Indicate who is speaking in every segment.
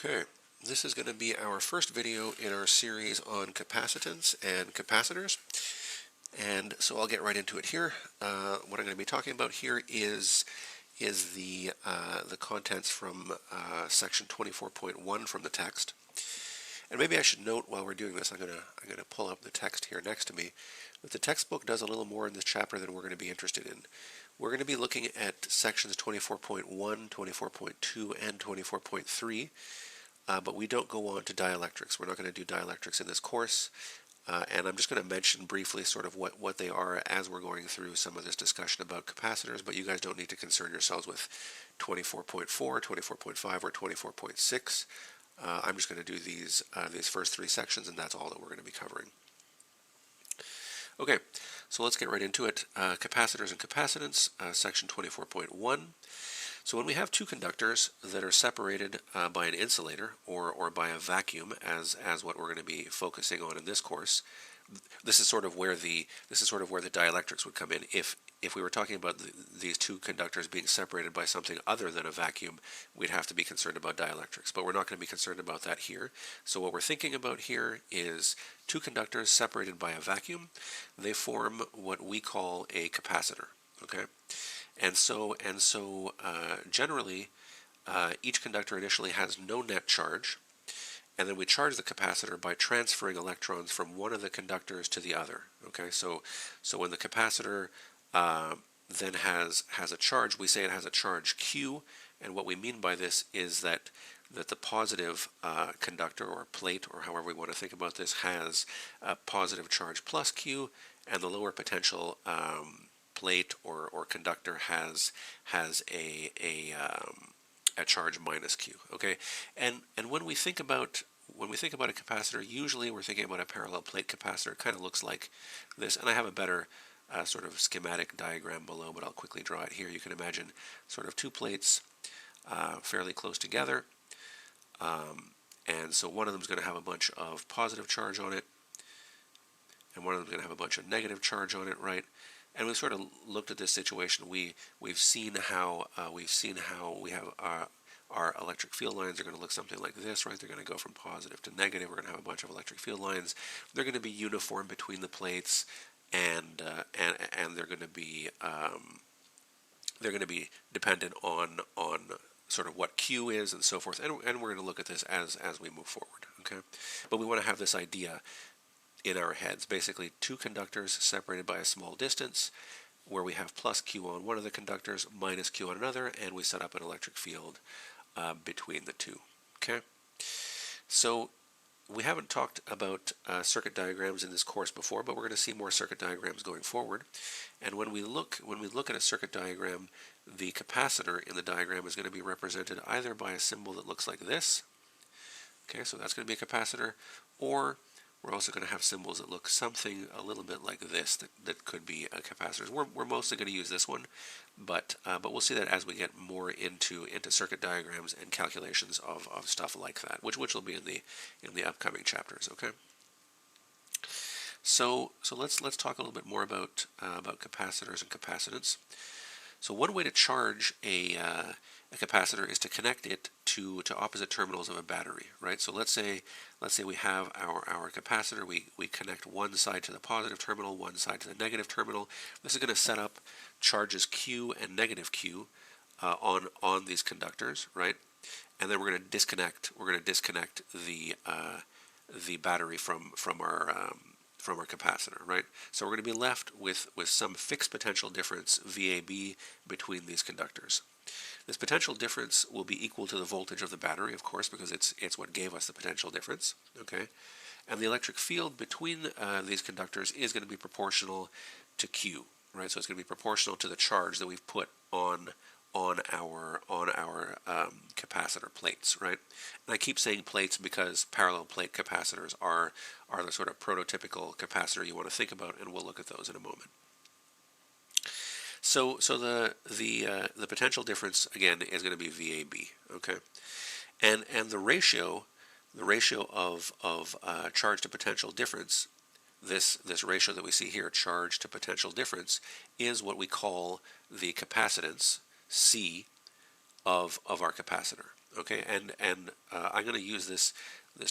Speaker 1: Okay, this is going to be our first video in our series on capacitance and capacitors. And so I'll get right into it here. What I'm going to be talking about here is the contents from section 24.1 from the text. And maybe I should note while we're doing this, I'm gonna pull up the text here next to me, that the textbook does a little more in this chapter than we're going to be interested in. We're going to be looking at sections 24.1, 24.2, and 24.3, but we don't go on to dielectrics. We're not going to do dielectrics in this course, and I'm just going to mention briefly sort of what they are as we're going through some of this discussion about capacitors, but you guys don't need to concern yourselves with 24.4, 24.5, or 24.6. I'm just going to do these first three sections, and that's all that we're going to be covering. Okay, so let's get right into it. Capacitors and capacitance, section 24.1. So when we have two conductors that are separated by an insulator or by a vacuum, as what we're going to be focusing on in this course, this is sort of where the dielectrics would come in. If we were talking about these two conductors being separated by something other than a vacuum, we'd have to be concerned about dielectrics, but we're not going to be concerned about that here. So what we're thinking about here is two conductors separated by a vacuum. They form what we call a capacitor, okay? And so generally, each conductor initially has no net charge, and then we charge the capacitor by transferring electrons from one of the conductors to the other. Okay, so when the capacitor then has a charge, we say it has a charge Q, and what we mean by this is that the positive conductor or plate, or however we want to think about this, has a positive charge plus Q, and the lower potential plate or conductor has a charge minus Q. Okay, and when we think about a capacitor, usually we're thinking about a parallel plate capacitor. It kind of looks like this, and I have a better sort of schematic diagram below, but I'll quickly draw it here. You can imagine sort of two plates fairly close together, and so one of them is going to have a bunch of positive charge on it, and one of them is going to have a bunch of negative charge on it, right? And we've sort of looked at this situation. We've seen how we have our electric field lines are going to look something like this, right? They're going to go from positive to negative. We're going to have a bunch of electric field lines. They're going to be uniform between the plates, and they're going to be dependent on sort of what Q is and so forth. And we're going to look at this as we move forward. Okay, but we want to have this idea in our heads. Basically, two conductors separated by a small distance, where we have plus Q on one of the conductors, minus Q on another, and we set up an electric field between the two. Okay, so we haven't talked about circuit diagrams in this course before, but we're going to see more circuit diagrams going forward. And when we look at a circuit diagram, the capacitor in the diagram is going to be represented either by a symbol that looks like this. Okay, so that's going to be a capacitor, or we're also going to have symbols that look something a little bit like this that could be a capacitor. We're mostly going to use this one, but we'll see that as we get more into circuit diagrams and calculations of stuff like that, which will be in the upcoming chapters. Okay. So let's talk a little bit more about capacitors and capacitance. So one way to charge a capacitor is to connect it to opposite terminals of a battery, right? So let's say we have our capacitor. We connect one side to the positive terminal, one side to the negative terminal. This is going to set up charges Q and negative Q on these conductors, right? And then we're going to disconnect. We're going to disconnect the battery from our capacitor, right? So we're going to be left with some fixed potential difference, VAB, between these conductors. This potential difference will be equal to the voltage of the battery, of course, because it's what gave us the potential difference, okay? And the electric field between these conductors is going to be proportional to Q, right? So it's going to be proportional to the charge that we've put on our capacitor plates, right? And I keep saying plates because parallel plate capacitors are the sort of prototypical capacitor you want to think about, and we'll look at those in a moment. So the potential difference again is going to be VAB, okay? And the ratio of charge to potential difference, this ratio that we see here, charge to potential difference, is what we call the capacitance, C, of our capacitor. Okay, and I'm going to use this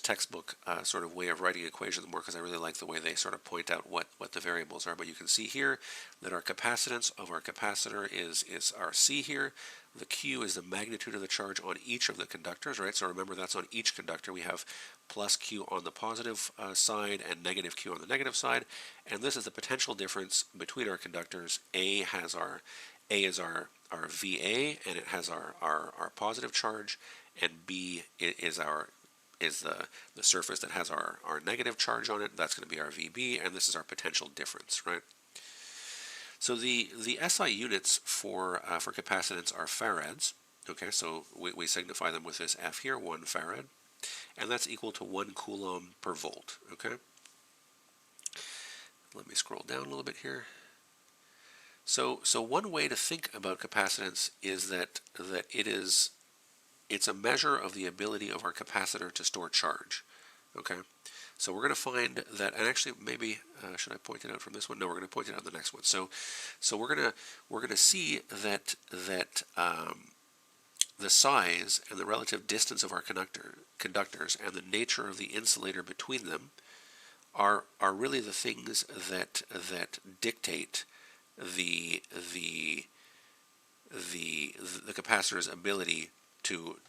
Speaker 1: textbook sort of way of writing equations more because I really like the way they sort of point out what the variables are. But you can see here that our capacitance of our capacitor is our C here. The Q is the magnitude of the charge on each of the conductors, right? So remember, that's on each conductor. We have plus Q on the positive side and negative Q on the negative side. And this is the potential difference between our conductors. A is our VA, and it has our positive charge, and B is the surface that has our negative charge on it. That's going to be our VB, and this is our potential difference, right? So the SI units for capacitance are farads. Okay, so we signify them with this F here, 1 farad, and that's equal to 1 coulomb per volt. Okay, let me scroll down a little bit here. So one way to think about capacitance is that it's a measure of the ability of our capacitor to store charge. Okay, so we're going to find that, and actually maybe should I point it out from this one? No, we're going to point it out in the next one. So we're going to see that the size and the relative distance of our conductors and the nature of the insulator between them are really the things that dictate the capacitor's ability to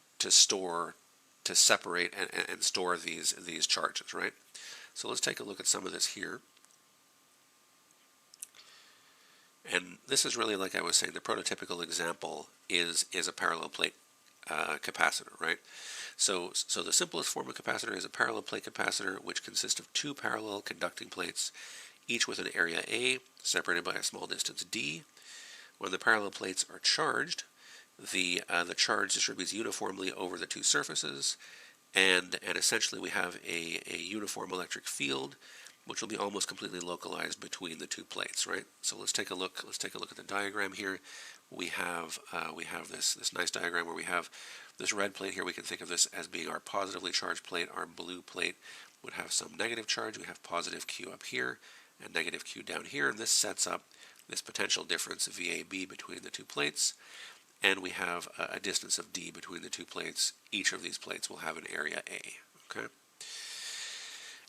Speaker 1: separate and store these charges, right? So let's take a look at some of this here. And this is really, like I was saying, the prototypical example is a parallel plate capacitor, right? So the simplest form of capacitor is a parallel plate capacitor, which consists of 2 parallel conducting plates, each with an area A, separated by a small distance d. When the parallel plates are charged, the charge distributes uniformly over the 2 surfaces, and essentially we have a uniform electric field, which will be almost completely localized between the 2 plates, right? So let's take a look. Let's take a look at the diagram here. We have this nice diagram where we have this red plate here. We can think of this as being our positively charged plate. Our blue plate would have some negative charge. We have positive Q up here and negative Q down here, and this sets up this potential difference VAB between the 2 plates, and we have a distance of D between the 2 plates. Each of these plates will have an area A. Okay,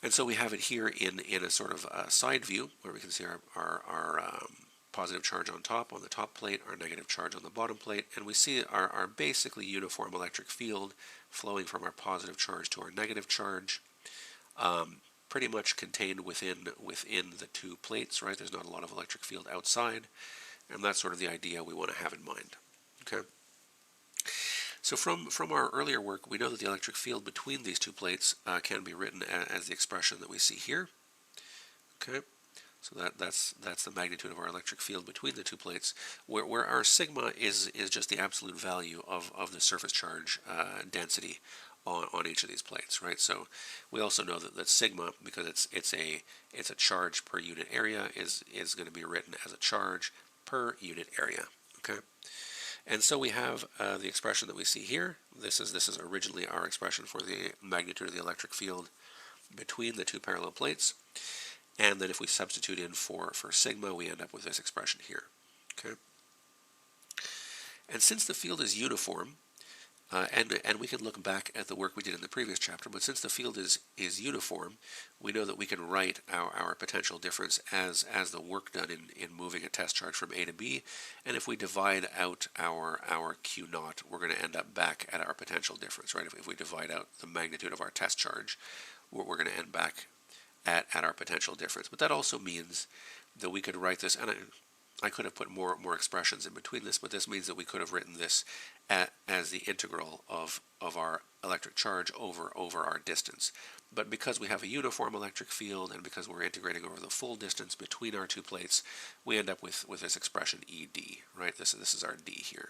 Speaker 1: and so we have it here in a sort of side view where we can see our positive charge on the top plate, our negative charge on the bottom plate, and we see our basically uniform electric field flowing from our positive charge to our negative charge. Pretty much contained within the 2 plates, right? There's not a lot of electric field outside, and that's sort of the idea we want to have in mind. Okay. So from our earlier work, we know that the electric field between these 2 plates can be written as the expression that we see here. Okay. So that's the magnitude of our electric field between the 2 plates, where our sigma is just the absolute value of the surface charge density on each of these plates, right? So we also know that sigma, because it's a charge per unit area, is going to be written as a charge per unit area. Okay, and so we have the expression that we see here. This is originally our expression for the magnitude of the electric field between the 2 parallel plates, and then if we substitute in for sigma, we end up with this expression here. Okay, and since the field is uniform, and we can look back at the work we did in the previous chapter, but since the field is uniform, we know that we can write our potential difference as the work done in moving a test charge from A to B, and if we divide out our Q naught, we're going to end up back at our potential difference, right? If we divide out the magnitude of our test charge, we're going to end back at our potential difference. But that also means that we could write this, and I could have put more expressions in between this, but this means that we could have written this as the integral of our electric charge over our distance. But because we have a uniform electric field, and because we're integrating over the full distance between our 2 plates, we end up with this expression ED, right? This is our D here.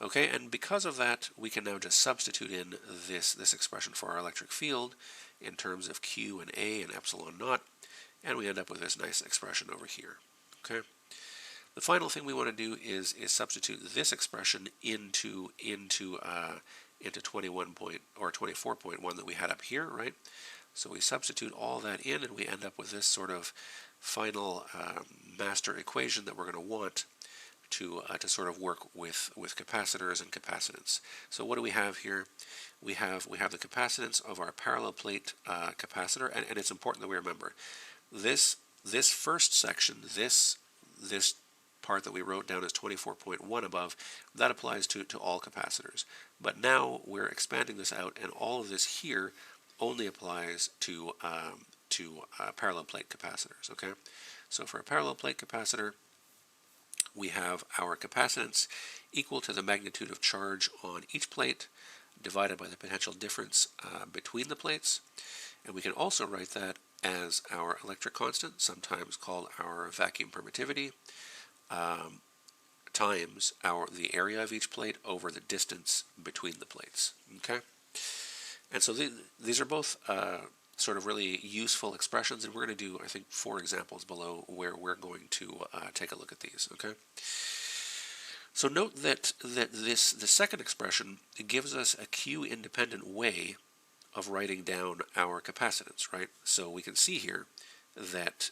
Speaker 1: Okay, and because of that, we can now just substitute in this expression for our electric field in terms of Q and A and epsilon naught, and we end up with this nice expression over here. Okay. The final thing we want to do is substitute this expression into 21 point or 24.1 that we had up here, right? So we substitute all that in, and we end up with this sort of final master equation that we're going to want to sort of work with capacitors and capacitance. So what do we have here? We have the capacitance of our parallel plate capacitor, and it's important that we remember this first section, this part that we wrote down as 24.1 above, that applies to all capacitors. But now we're expanding this out, and all of this here only applies to parallel plate capacitors. Okay, so for a parallel plate capacitor, we have our capacitance equal to the magnitude of charge on each plate divided by the potential difference between the plates, and we can also write that as our electric constant, sometimes called our vacuum permittivity, times the area of each plate over the distance between the plates. Okay, and so these are both sort of really useful expressions, and we're going to do, I think, 4 examples below where we're going to take a look at these. Okay, so note that the second expression gives us a Q-independent way of writing down our capacitance, right? So we can see here that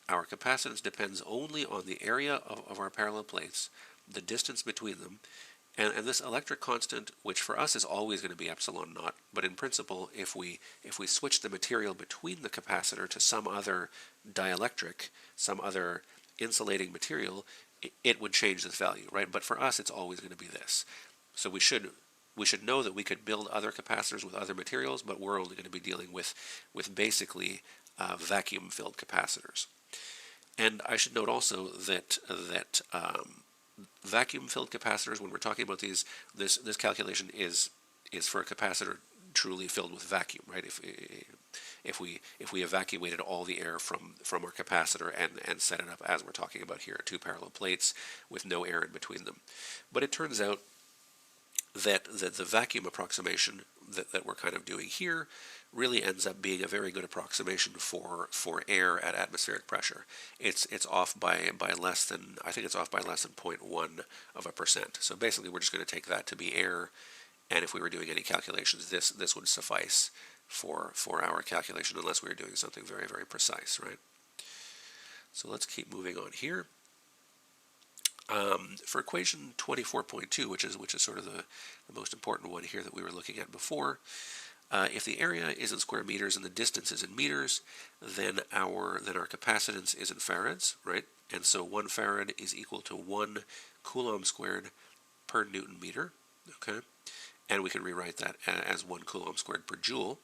Speaker 1: our capacitance depends only on the area of our parallel plates, the distance between them, and this electric constant, which for us is always going to be epsilon naught, but in principle, if we switch the material between the capacitor to some other dielectric, some other insulating material, it would change this value, right? But for us, it's always going to be this. So we should know that we could build other capacitors with other materials, but we're only going to be dealing with basically vacuum-filled capacitors. And I should note also that vacuum-filled capacitors, when we're talking about these, this calculation is for a capacitor truly filled with vacuum, right? If we evacuated all the air from our capacitor and set it up as we're talking about here, 2 parallel plates with no air in between them. But it turns out that the vacuum approximation that we're kind of doing here really ends up being a very good approximation for air at atmospheric pressure. It's off by less than, I think it's off by less than 0.1%. So basically we're just going to take that to be air, and if we were doing any calculations, this would suffice for our calculation, unless we were doing something very, very precise, right? So let's keep moving on here. For equation 24.2, which is sort of the most important one here that we were looking at before, if the area is in square meters and the distance is in meters, then our capacitance is in farads, right? And so 1 farad is equal to 1 coulomb squared per Newton meter, okay? And we can rewrite that as 1 coulomb squared per joule.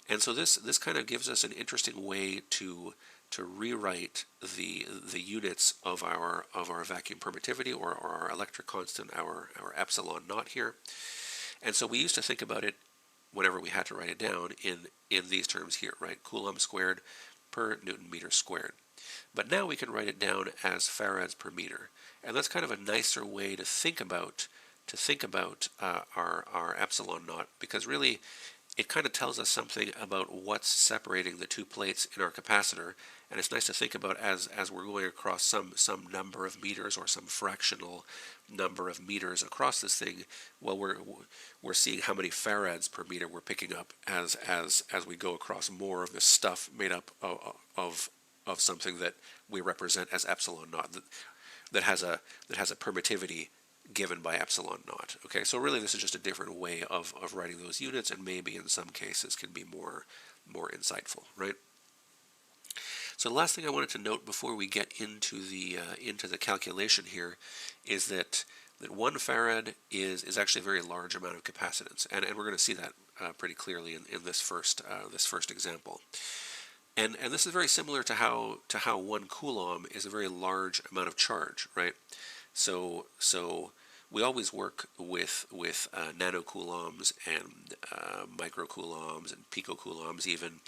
Speaker 1: And so this kind of gives us an interesting way to rewrite the units of our vacuum permittivity or our electric constant, our epsilon naught here. And so we used to think about it whenever we had to write it down in these terms here, right? Coulomb squared per Newton meter squared. But now we can write it down as farads per meter, and that's kind of a nicer way to think about our epsilon naught, because really it kind of tells us something about what's separating the 2 plates in our capacitor, and it's nice to think about as we're going across some number of meters or some fractional number of meters across this thing. Well, we're seeing how many farads per meter we're picking up as we go across more of this stuff made up of something that we represent as epsilon naught, that has a permittivity given by epsilon naught. Okay, so really this is just a different way of writing those units, and maybe in some cases can be more insightful, right? So the last thing I wanted to note before we get into the calculation here is that 1 farad is actually a very large amount of capacitance, and we're going to see that pretty clearly in this first example. And this is very similar to how 1 coulomb is a very large amount of charge, right? So we always work with nanocoulombs and microcoulombs and picocoulombs even,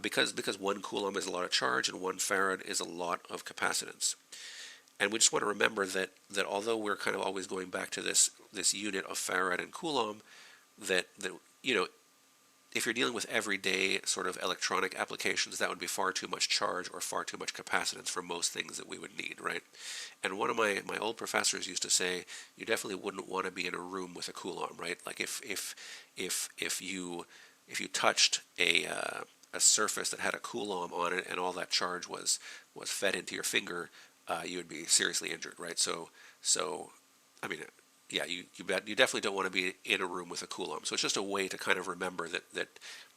Speaker 1: because 1 coulomb is a lot of charge and 1 farad is a lot of capacitance. And we just want to remember that although we're kind of always going back to this unit of farad and coulomb, that if you're dealing with everyday sort of electronic applications, that would be far too much charge or far too much capacitance for most things that we would need, right? And one of my old professors used to say, you definitely wouldn't want to be in a room with a coulomb, right? Like if you touched a surface that had a coulomb on it and all that charge was fed into your finger, you would be seriously injured, right? So I mean, yeah, you definitely don't want to be in a room with a Coulomb. So it's just a way to kind of remember that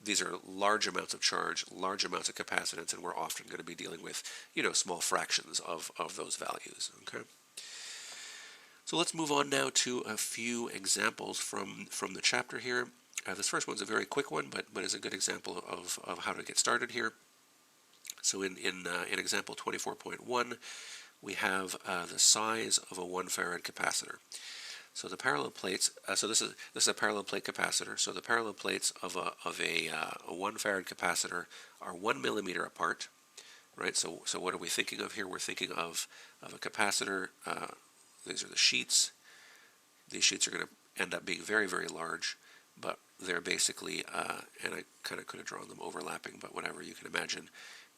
Speaker 1: these are large amounts of charge, large amounts of capacitance, and we're often going to be dealing with, small fractions of those values. Okay. So let's move on now to a few examples from the chapter here. This first one's a very quick one, but is a good example of how to get started here. So in example 24.1, we have the size of a 1 farad capacitor. So the parallel plates. So this is a parallel plate capacitor. So the parallel plates of a 1 farad capacitor are 1 millimeter apart, right? So what are we thinking of here? We're thinking of a capacitor. These are the sheets. These sheets are going to end up being very, very large, but they're basically, and I kind of could have drawn them overlapping, but whatever, you can imagine.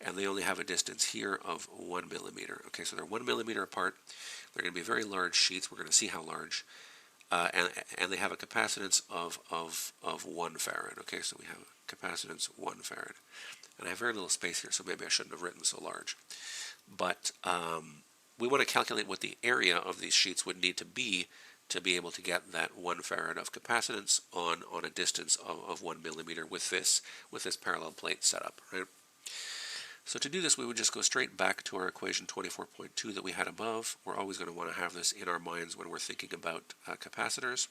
Speaker 1: And they only have a distance here of 1 millimeter. Okay, so they're 1 millimeter apart. They're going to be very large sheets. We're going to see how large. And they have a capacitance of 1 farad. Okay, so we have a capacitance 1 farad. And I have very little space here, so maybe I shouldn't have written so large. But we want to calculate what the area of these sheets would need to be able to get that 1 farad of capacitance on a distance of 1 millimeter with this parallel plate setup, right? So to do this, we would just go straight back to our equation 24.2 that we had above. We're always going to want to have this in our minds when we're thinking about capacitors.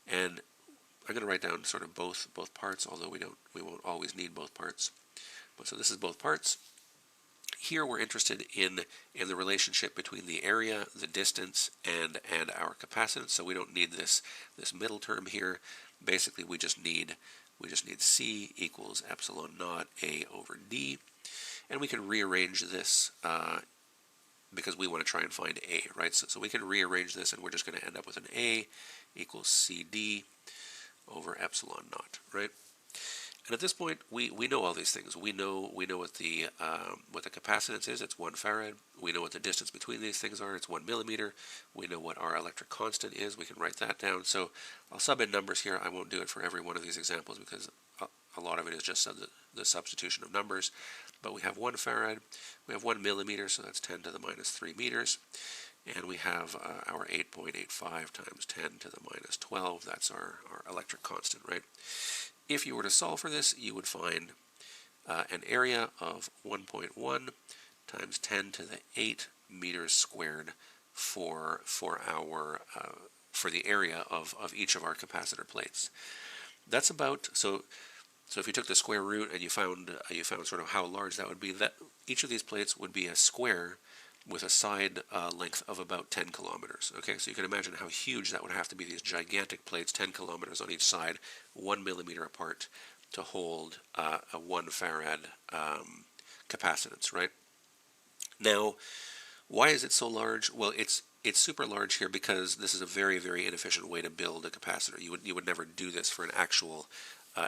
Speaker 1: And I'm going to write down sort of both parts, although we won't always need both parts. But so this is both parts. Here we're interested in the relationship between the area, the distance, and our capacitance. So we don't need this middle term here. Basically, we just need C equals epsilon naught A over D, and we can rearrange this because we want to try and find A, right? So we can rearrange this, and we're just going to end up with an A equals CD over epsilon naught, right? And at this point, we know all these things. We know what the capacitance is. It's 1 farad. We know what the distance between these things are. It's 1 millimeter. We know what our electric constant is. We can write that down. So I'll sub in numbers here. I won't do it for every one of these examples because a lot of it is just the substitution of numbers. But we have 1 farad. We have 1 millimeter, so that's 10 to the minus 3 meters. And we have our 8.85 times 10 to the minus 12. That's our electric constant, right? If you were to solve for this, you would find an area of 1.1 times 10 to the 8 meters squared for the area of each of our capacitor plates. That's about so if you took the square root and you found sort of how large that would be, that each of these plates would be a square with a side length of about 10 kilometers. Okay, so you can imagine how huge that would have to be, these gigantic plates, 10 kilometers on each side, 1 millimeter apart, to hold a 1 farad capacitance, right? Now, why is it so large? Well, it's super large here because this is a very, very inefficient way to build a capacitor. You would never do this for an actual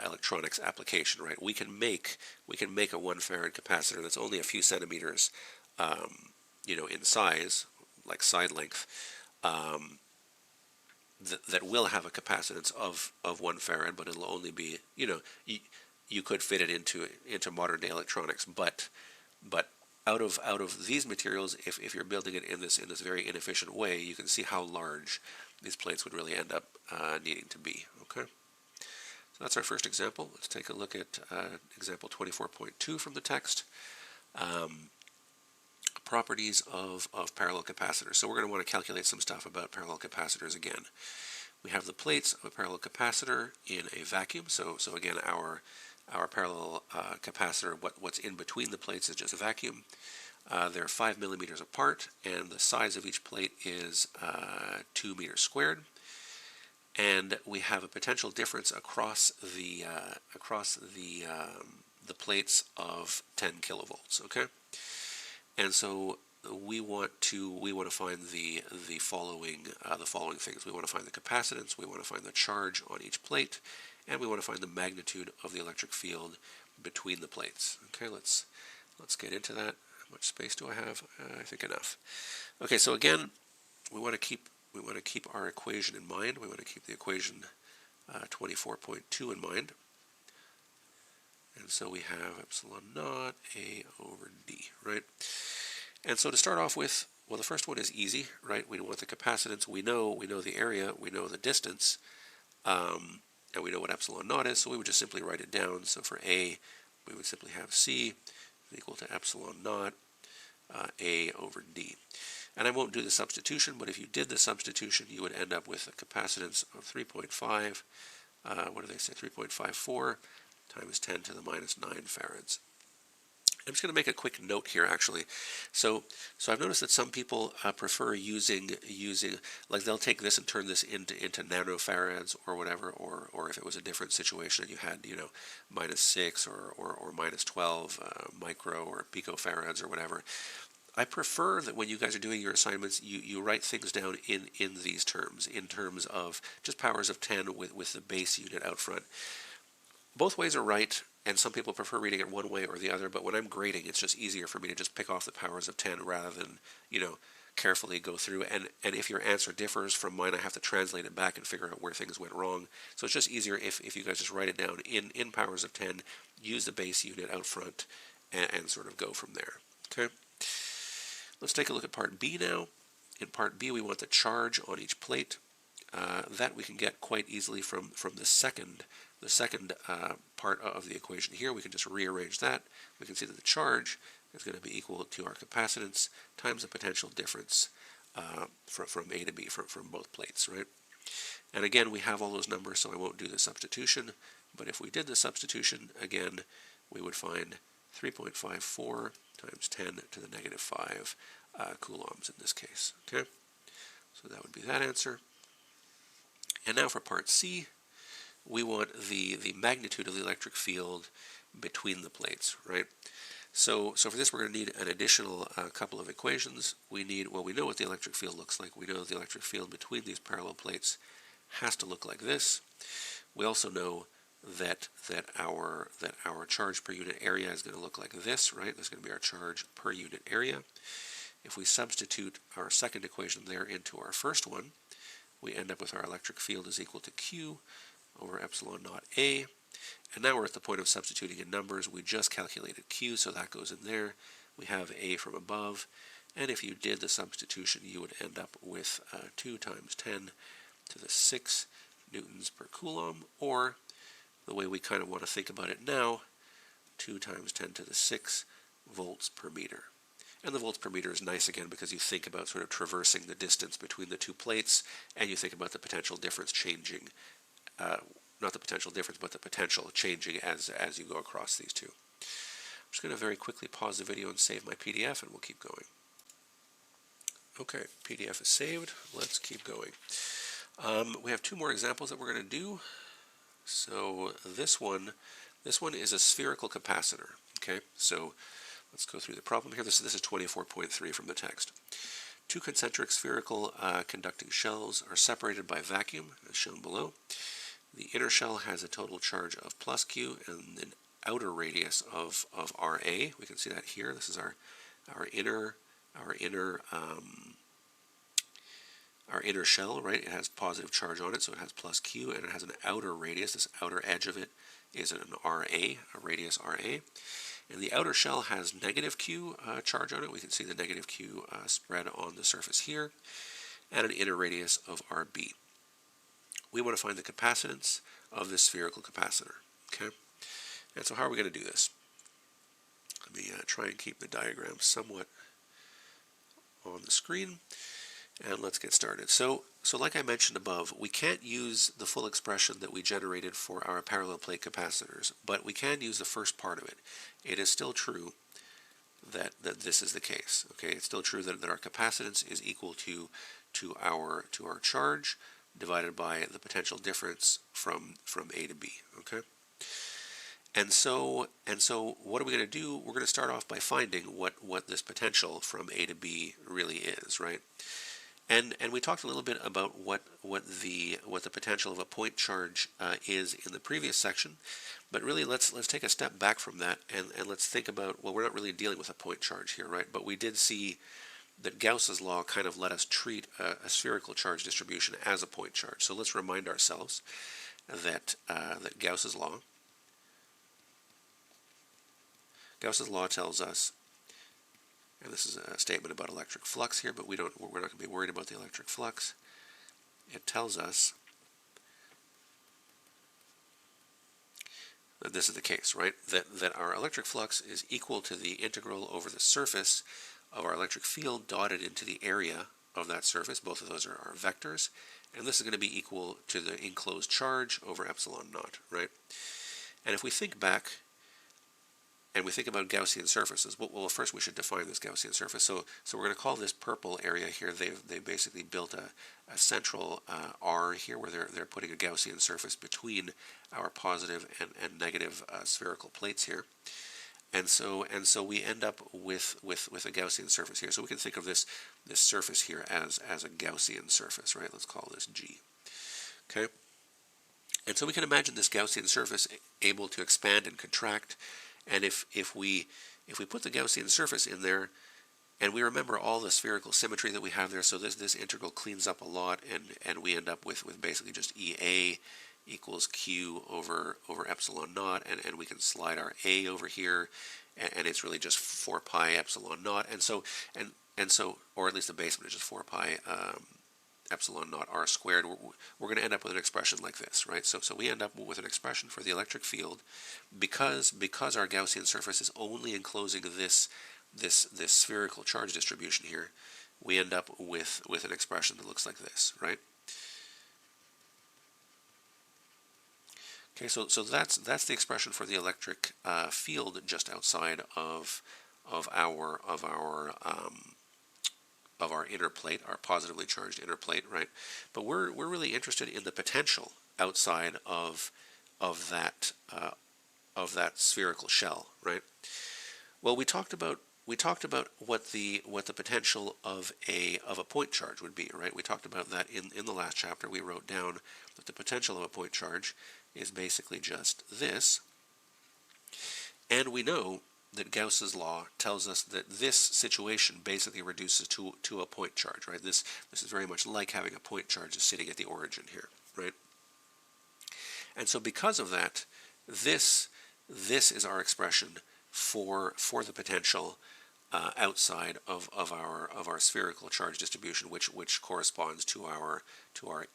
Speaker 1: electronics application, right? We can make a 1 farad capacitor that's only a few centimeters in size, like side length, that will have a capacitance of 1 farad, but it'll only be, you could fit it into modern day electronics, but out of these materials, if you're building it in this very inefficient way, you can see how large these plates would really end up needing to be. Okay, so that's our first example. Let's take a look at example 24.2 from the text. Properties of parallel capacitors. So we're going to want to calculate some stuff about parallel capacitors again. We have the plates of a parallel capacitor in a vacuum. So again, our parallel capacitor, what's in between the plates is just a vacuum. They're 5 millimeters apart, and the size of each plate is 2 meters squared. And we have a potential difference across the plates of 10 kilovolts. Okay. And so we want to find the following things. We want to find the capacitance, we want to find the charge on each plate, and we want to find the magnitude of the electric field between the plates. Okay, let's get into that. How much space do I have? I think enough. Okay, so again, we want to keep our equation in mind. We want to keep the equation 24.2 in mind. And so we have epsilon naught A over D, right? And so to start off with, well, the first one is easy, right? We want the capacitance. We know the area. We know the distance. And we know what epsilon naught is, so we would just simply write it down. So for A, we would simply have C equal to epsilon naught A over D. And I won't do the substitution, but if you did the substitution, you would end up with a capacitance of 3.5, what do they say, 3.54 times 10 to the minus 9 farads. I'm just going to make a quick note here, actually. So I've noticed that some people prefer using like they'll take this and turn this into nanofarads or whatever, or if it was a different situation and you had minus 6 or minus 12 micro or picofarads or whatever. I prefer that when you guys are doing your assignments, you write things down in these terms, in terms of just powers of 10 with the base unit out front. Both ways are right, and some people prefer reading it one way or the other, but when I'm grading, it's just easier for me to just pick off the powers of 10 rather than, carefully go through. And if your answer differs from mine, I have to translate it back and figure out where things went wrong. So it's just easier if you guys just write it down in powers of 10, use the base unit out front, and sort of go from there. Okay? Let's take a look at part B now. In part B, we want the charge on each plate. That we can get quite easily from the second part of the equation here. We can just rearrange that. We can see that the charge is going to be equal to our capacitance times the potential difference from A to B, from both plates, right? And again, we have all those numbers, so I won't do the substitution. But if we did the substitution, again, we would find 3.54 times 10 to the negative 5 coulombs in this case. Okay, so that would be that answer. And now for part C, we want the magnitude of the electric field between the plates, right? So for this, we're going to need an additional couple of equations. We know what the electric field looks like. We know that the electric field between these parallel plates has to look like this. We also know that our charge per unit area is going to look like this, right? This is going to be our charge per unit area. If we substitute our second equation there into our first one, we end up with our electric field is equal to Q over epsilon naught A. And now we're at the point of substituting in numbers. We just calculated Q, so that goes in there. We have A from above. And if you did the substitution, you would end up with 2 times 10 to the 6 newtons per coulomb, or the way we kind of want to think about it now, 2 times 10 to the 6 volts per meter. And the volts per meter is nice again because you think about sort of traversing the distance between the two plates, and you think about the potential difference changing, not the potential difference, but the potential changing as you go across these two. I'm just going to very quickly pause the video and save my PDF, and we'll keep going. Okay, PDF is saved. Let's keep going. We have 2 more examples that we're going to do. So this one is a spherical capacitor. Okay, so let's go through the problem here. This is 24.3 from the text. 2 concentric spherical conducting shells are separated by vacuum, as shown below. The inner shell has a total charge of plus Q and an outer radius of RA. We can see that here. This is our inner shell, right? It has positive charge on it, so it has plus Q, and it has an outer radius. This outer edge of it is an RA, a radius RA. And the outer shell has negative Q charge on it. We can see the negative Q spread on the surface here, and an inner radius of RB. We want to find the capacitance of this spherical capacitor. Okay, and so how are we going to do this? Let me try and keep the diagram somewhat on the screen, and let's get started. So like I mentioned above, we can't use the full expression that we generated for our parallel plate capacitors, but we can use the first part of it. It is still true that this is the case. Okay, it's still true that our capacitance is equal to our charge divided by the potential difference from A to B. Okay, and so what are we going to do? We're going to start off by finding what this potential from A to B really is, right? And we talked a little bit about what the potential of a point charge is in the previous section, but really let's take a step back from that and let's think about, well, we're not really dealing with a point charge here, right? But we did see that Gauss's law kind of let us treat a spherical charge distribution as a point charge. So let's remind ourselves that Gauss's law tells us, And this is a statement about electric flux here, but we're not going to be worried about the electric flux. It tells us that this is the case, right? That our electric flux is equal to the integral over the surface of our electric field dotted into the area of that surface. Both of those are our vectors. And this is going to be equal to the enclosed charge over epsilon naught, right? And if we think back and we think about Gaussian surfaces, well, first we should define this Gaussian surface. So we're going to call this purple area here. They've basically built a central R here, where they're putting a Gaussian surface between our positive and negative spherical plates here. And so we end up with a Gaussian surface here. So we can think of this surface here as a Gaussian surface, right? Let's call this G. Okay. And so we can imagine this Gaussian surface able to expand and contract. And if we put the Gaussian surface in there, and we remember all the spherical symmetry that we have there, so this integral cleans up a lot, and we end up with basically just EA equals Q over epsilon naught, and we can slide our A over here, and it's really just 4 pi epsilon naught, and so or at least the basement is just 4 pi epsilon naught r squared. We're going to end up with an expression like this, right? So we end up with an expression for the electric field because our Gaussian surface is only enclosing this spherical charge distribution here. We end up with an expression that looks like this, right? Okay, so that's the expression for the electric field just outside of our inner plate, our positively charged inner plate, right? But we're really interested in the potential outside of that spherical shell, right? Well, we talked about what the potential of a point charge would be, right? We talked about that in the last chapter. We wrote down that the potential of a point charge is basically just this, and we know that Gauss's law tells us that this situation basically reduces to a point charge, right? This is very much like having a point charge just sitting at the origin here, right? And so because of that, this is our expression for the potential outside of our spherical charge distribution, which corresponds to our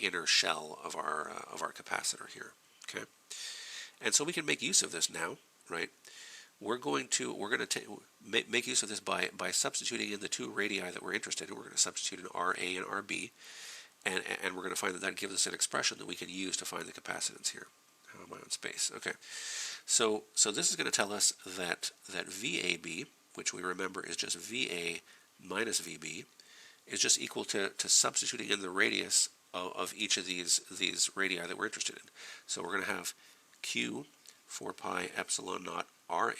Speaker 1: inner shell of our capacitor here. Okay, and so we can make use of this now, right? We're going to make use of this by substituting in the two radii that we're interested in. We're going to substitute in RA and RB, and we're going to find that gives us an expression that we can use to find the capacitance here. How am I on space? Okay, so this is going to tell us that VAB, which we remember is just VA minus VB, is just equal to substituting in the radius of each of these radii that we're interested in. So we're going to have Q 4 pi epsilon naught RA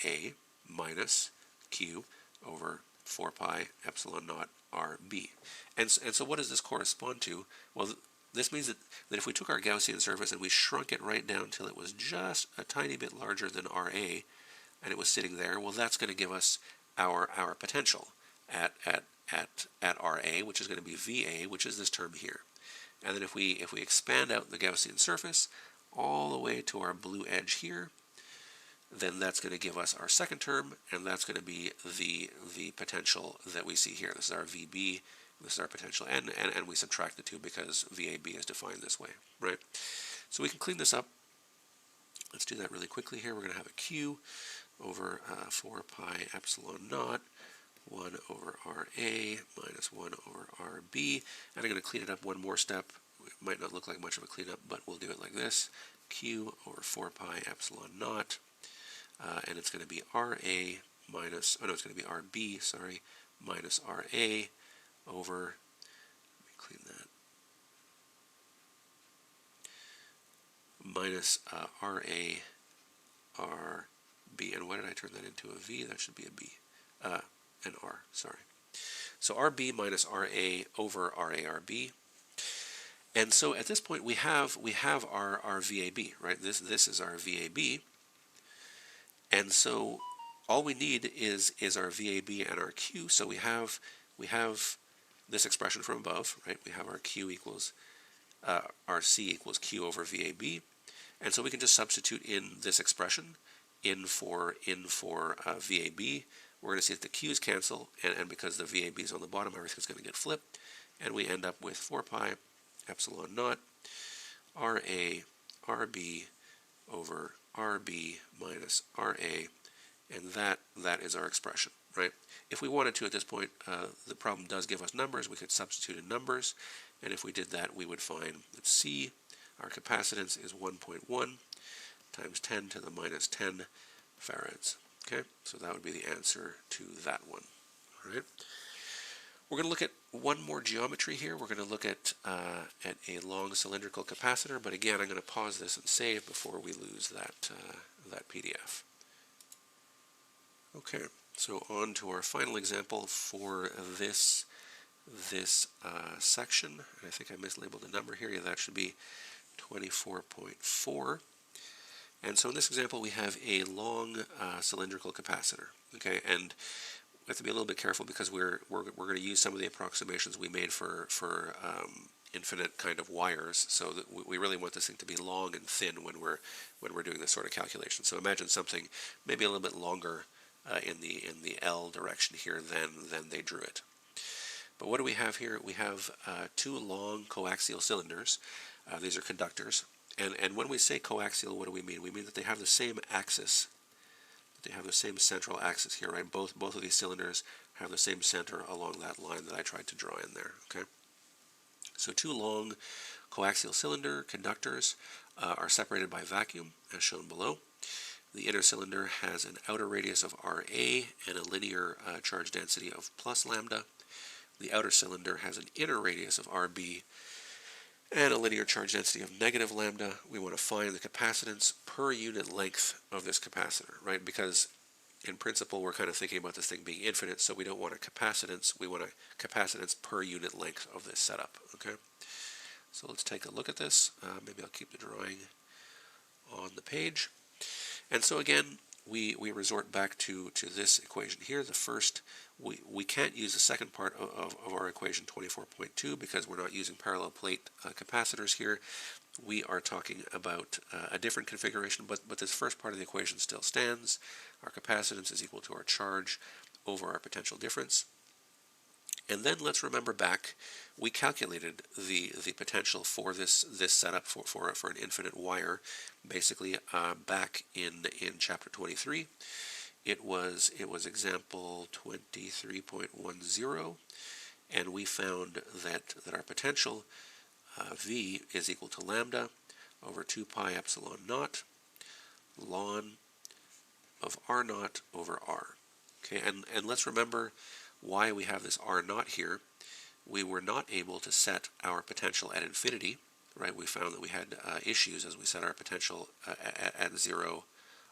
Speaker 1: minus Q over 4 pi epsilon naught RB. And so what does this correspond to? Well, this means that if we took our Gaussian surface and we shrunk it right down till it was just a tiny bit larger than RA, and it was sitting there, well, that's going to give us our potential at RA, which is going to be VA, which is this term here. And then if we expand out the Gaussian surface all the way to our blue edge here, then that's going to give us our second term, and that's going to be the potential that we see here. This is our VB, this is our potential, and we subtract the two because VAB is defined this way, right? So we can clean this up. Let's do that really quickly here. We're going to have a Q over 4 pi epsilon naught 1 over RA minus 1 over RB, and I'm going to clean it up one more step. It might not look like much of a cleanup, but we'll do it like this. Q over 4 pi epsilon naught, and it's going to be RA minus, oh no, it's going to be RB, sorry, minus RA over, let me clean that, minus RA RB, and why did I turn that into a V? That should be a B, an R, sorry. So RB minus RA over RARB. And so at this point we have our VAB, right? This is our VAB. And so all we need is our VAB and our Q. So we have this expression from above, right? We have our Q equals our C equals Q over VAB. And so we can just substitute in this expression in for VAB. we're going to see that the Q's cancel, and because the VAB is on the bottom, everything's going to get flipped, and we end up with 4 pi epsilon naught RA RB over RB minus RA, and that is our expression, right? If we wanted to at this point, the problem does give us numbers. We could substitute in numbers, and if we did that, we would find that C, our capacitance, is 1.1 times 10 to the minus 10 farads. Okay, so that would be the answer to that one. All right. We're going to look at one more geometry here. We're going to look at a long cylindrical capacitor, but again, I'm going to pause this and save before we lose that PDF. Okay, so on to our final example for this section. And I think I mislabeled the number here. Yeah, that should be 24.4. And so in this example, we have a long cylindrical capacitor. Okay, and we have to be a little bit careful because we're going to use some of the approximations we made for infinite kind of wires. So that we really want this thing to be long and thin when we're doing this sort of calculation. So imagine something maybe a little bit longer in the L direction here than they drew it. But what do we have here? We have two long coaxial cylinders. These are conductors. And when we say coaxial, what do we mean? We mean that they have the same axis. They have the same central axis here, right? Both of these cylinders have the same center along that line that I tried to draw in there, okay? So two long coaxial cylinder conductors are separated by vacuum, as shown below. The inner cylinder has an outer radius of RA and a linear charge density of plus lambda. The outer cylinder has an inner radius of RB and a linear charge density of negative lambda. We want to find the capacitance per unit length of this capacitor, right? Because in principle, we're kind of thinking about this thing being infinite, so we don't want a capacitance. We want a capacitance per unit length of this setup, okay? So let's take a look at this. Maybe I'll keep the drawing on the page. And so again, we resort back to this equation here. The first, we can't use the second part of our equation 24.2 because we're not using parallel plate capacitors here. We are talking about a different configuration, but this first part of the equation still stands. Our capacitance is equal to our charge over our potential difference. And then let's remember back, we calculated the potential for this setup for an infinite wire, basically back in chapter 23. It was example 23.10, and we found that our potential V is equal to lambda over 2 pi epsilon naught ln of R naught over R. Okay, and let's remember why we have this R naught here. We were not able to set our potential at infinity, right? We found that we had issues as we set our potential at zero,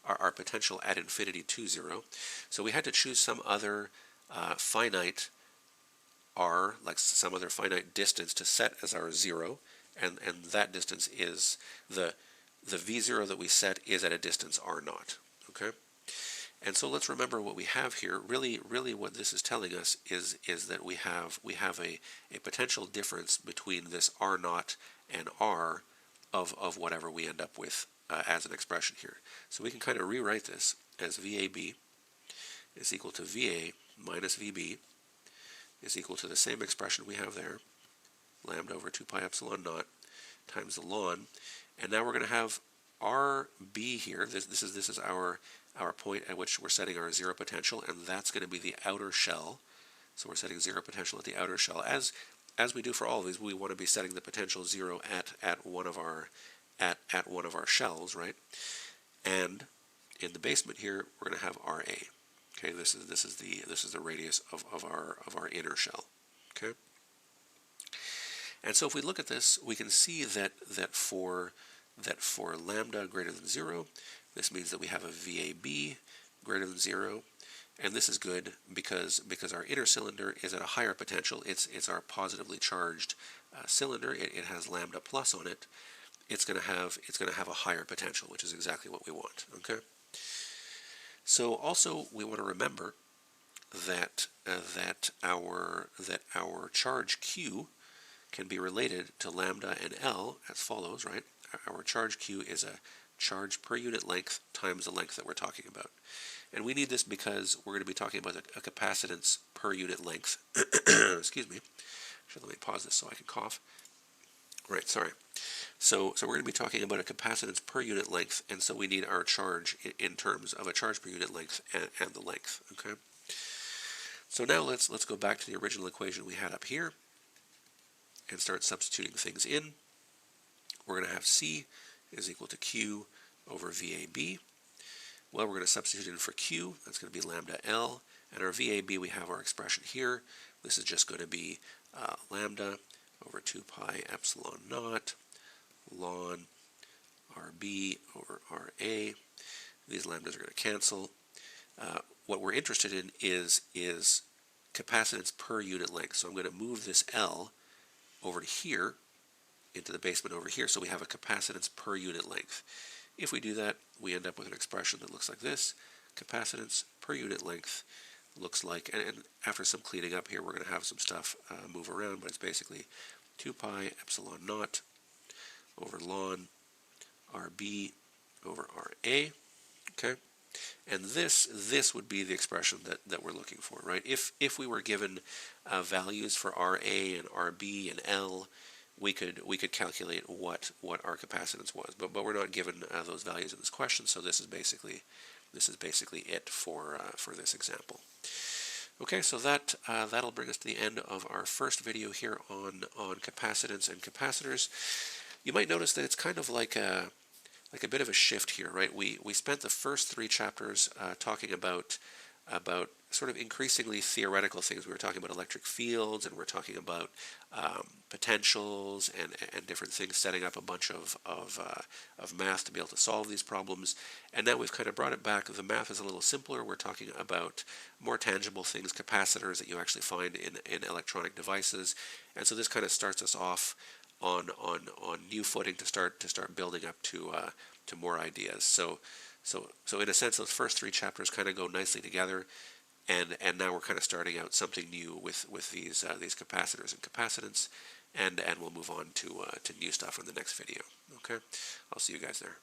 Speaker 1: our potential at infinity to 0. So we had to choose some other finite R, like some other finite distance to set as our 0, and that distance is the V0 that we set is at a distance R naught, okay? And so let's remember what we have here. Really what this is telling us is that we have a potential difference between this R naught and R of whatever we end up with as an expression here. So we can kind of rewrite this as VAB is equal to VA minus VB is equal to the same expression we have there, lambda over 2 pi epsilon naught times the ln. And now we're going to have RB here. This is our point at which we're setting our zero potential, and that's going to be the outer shell. So we're setting zero potential at the outer shell. As we do for all of these, we want to be setting the potential 0 at one of our shells, right? And in the basement here, we're going to have RA. Okay, this is the radius of our inner shell. Okay. And so if we look at this, we can see that for lambda greater than 0, this means that we have a VAB greater than 0, and this is good because our inner cylinder is at a higher potential. It's our positively charged cylinder. It has lambda plus on it. It's going to have a higher potential, which is exactly what we want. Okay. So also we want to remember that our charge Q can be related to lambda and L as follows, right? our charge Q is a charge per unit length times the length that we're talking about. And we need this because we're going to be talking about a capacitance per unit length. Excuse me. Actually, let me pause this so I can cough. Right, sorry. So we're going to be talking about a capacitance per unit length, and so we need our charge in terms of a charge per unit length and the length. Okay. So now let's go back to the original equation we had up here and start substituting things in. We're going to have C is equal to Q over VAB. Well, we're going to substitute in for Q. That's going to be lambda L. And our VAB, we have our expression here. This is just going to be lambda over 2 pi epsilon naught ln RB over RA. These lambdas are going to cancel. What we're interested in is capacitance per unit length. So I'm going to move this L over to here, into the basement over here, so we have a capacitance per unit length. If we do that, we end up with an expression that looks like this. Capacitance per unit length looks like, and after some cleaning up here, we're going to have some stuff move around, but it's basically 2 pi epsilon naught over ln RB over RA. Okay? And this would be the expression that we're looking for, right? If we were given values for RA and RB and L, we could calculate what our capacitance was, but we're not given those values in this question, so this is basically it for this example. Okay, so that'll bring us to the end of our first video here on capacitance and capacitors. You might notice that it's kind of like a bit of a shift here, right? We spent the first 3 chapters talking about sort of increasingly theoretical things. We were talking about electric fields, and we're talking about potentials and different things, setting up a bunch of math to be able to solve these problems. And now we've kind of brought it back. The math is a little simpler. We're talking about more tangible things, capacitors that you actually find in electronic devices. And so this kind of starts us off on new footing to start building up to more ideas. So in a sense, those first 3 chapters kind of go nicely together, and now we're kind of starting out something new with these capacitors and capacitance, and we'll move on to new stuff in the next video. Okay, I'll see you guys there.